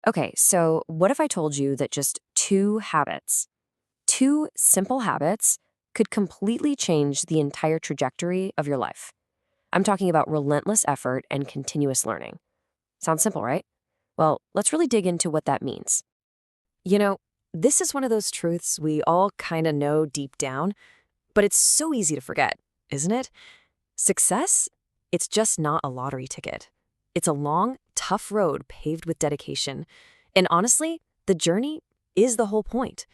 Okay, so what if I told you that just two simple habits, could completely change the entire trajectory of your life? I'm talking about relentless effort and continuous learning. Sounds simple, right? Well, let's really dig into what that means. You know, this is one of those truths we all kind of know deep down, but it's so easy to forget, isn't it? Success? It's just not a lottery ticket. It's a long, tough road paved with dedication. And honestly, the journey is the whole point.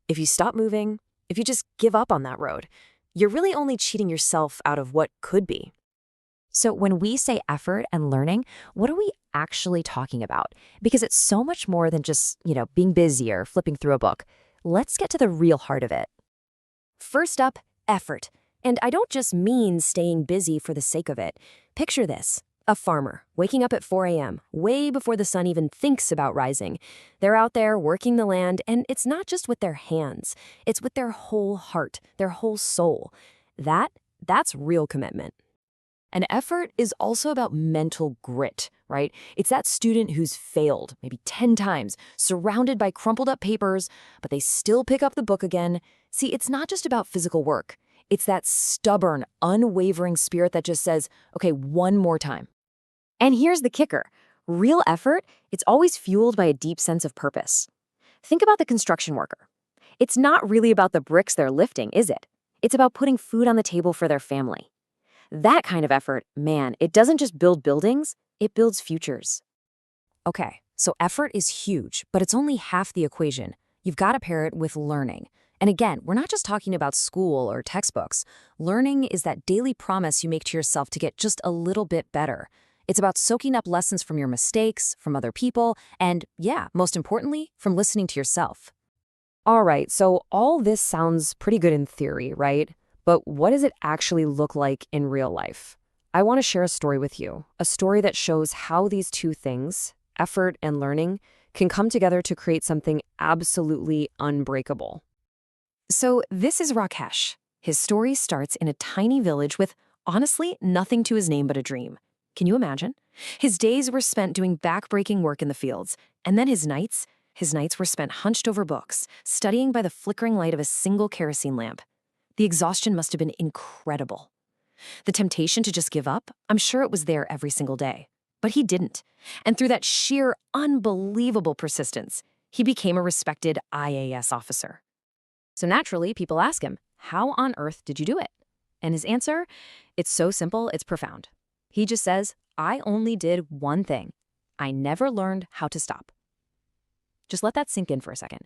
If you stop moving, if you just give up on that road, you're really only cheating yourself out of what could be. So when we say effort and learning, what are we actually talking about? Because it's so much more than just, being busy or flipping through a book. Let's get to the real heart of it. First up, effort. And I don't just mean staying busy for the sake of it. Picture this. A farmer waking up at 4 a.m., way before the sun even thinks about rising. They're out there working the land, and it's not just with their hands. It's with their whole heart, their whole soul. That's real commitment. And effort is also about mental grit, right? It's that student who's failed maybe 10 times, surrounded by crumpled up papers, but they still pick up the book again. See, it's not just about physical work. It's that stubborn, unwavering spirit that just says, okay, one more time. And here's the kicker. Real effort, it's always fueled by a deep sense of purpose. Think about the construction worker. It's not really about the bricks they're lifting, is it? It's about putting food on the table for their family. That kind of effort, man, it doesn't just build buildings, it builds futures. Okay, so effort is huge, but it's only half the equation. You've got to pair it with learning. And again, we're not just talking about school or textbooks. Learning is that daily promise you make to yourself to get just a little bit better. It's about soaking up lessons from your mistakes, from other people, and yeah, most importantly, from listening to yourself. All right, so all this sounds pretty good in theory, right? But what does it actually look like in real life? I want to share a story with you, a story that shows how these two things, effort and learning, can come together to create something absolutely unbreakable. So this is Rakesh. His story starts in a tiny village with, honestly, nothing to his name but a dream. Can you imagine? His days were spent doing backbreaking work in the fields, and then his nights were spent hunched over books, studying by the flickering light of a single kerosene lamp. The exhaustion must have been incredible. The temptation to just give up, I'm sure it was there every single day. But he didn't. And through that sheer, unbelievable persistence, he became a respected IAS officer. So naturally, people ask him, how on earth did you do it? And his answer, it's so simple, it's profound. He just says, I only did one thing. I never learned how to stop. Just let that sink in for a second.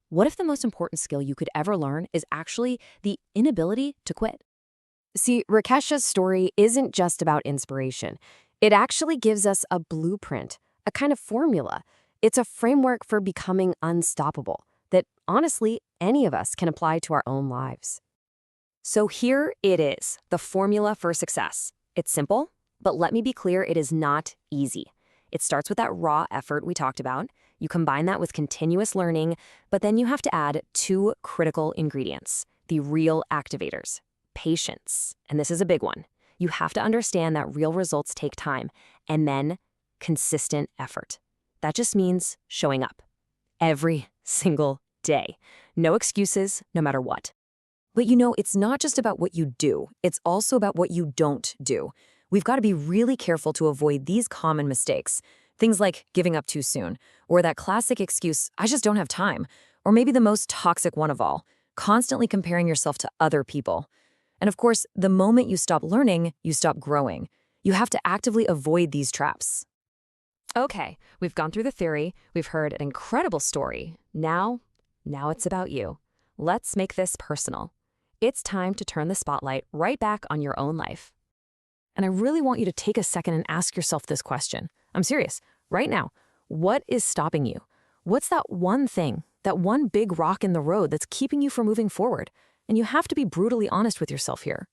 What if the most important skill you could ever learn is actually the inability to quit? See, Rakesh's story isn't just about inspiration. It actually gives us a blueprint, a kind of formula. It's a framework for becoming unstoppable that, honestly, any of us can apply to our own lives. So here it is, the formula for success. It's simple, but let me be clear, it is not easy. It starts with that raw effort we talked about. You combine that with continuous learning, but then you have to add two critical ingredients, the real activators, patience. And this is a big one. You have to understand that real results take time, and then consistent effort. That just means showing up every single day. No excuses, no matter what. But it's not just about what you do. It's also about what you don't do. We've got to be really careful to avoid these common mistakes. Things like giving up too soon, or that classic excuse, I just don't have time, or maybe the most toxic one of all, constantly comparing yourself to other people. And of course, the moment you stop learning, you stop growing. You have to actively avoid these traps. Okay, we've gone through the theory, we've heard an incredible story. Now it's about you. Let's make this personal. It's time to turn the spotlight right back on your own life. And I really want you to take a second and ask yourself this question. I'm serious. Right now, what is stopping you? What's that one thing, that one big rock in the road that's keeping you from moving forward? And you have to be brutally honest with yourself here.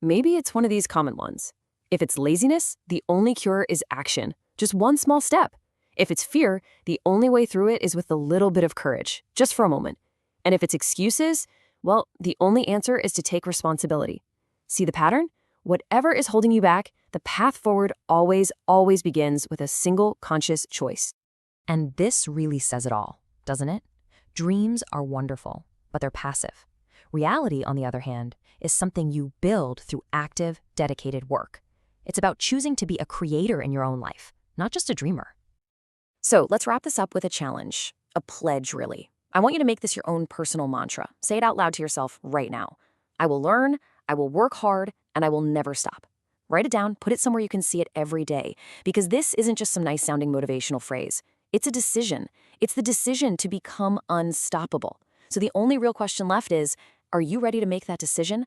Maybe it's one of these common ones. If it's laziness, the only cure is action. Just one small step. If it's fear, the only way through it is with a little bit of courage, just for a moment. And if it's excuses, well, the only answer is to take responsibility. See the pattern? Whatever is holding you back, the path forward always begins with a single conscious choice. And this really says it all, doesn't it? Dreams are wonderful, but they're passive. Reality, on the other hand, is something you build through active, dedicated work. It's about choosing to be a creator in your own life, not just a dreamer. So let's wrap this up with a challenge, a pledge, really. I want you to make this your own personal mantra. Say it out loud to yourself right now. I will learn, I will work hard, and I will never stop. Write it down, put it somewhere you can see it every day, because this isn't just some nice sounding motivational phrase. It's a decision. It's the decision to become unstoppable. So the only real question left is, are you ready to make that decision?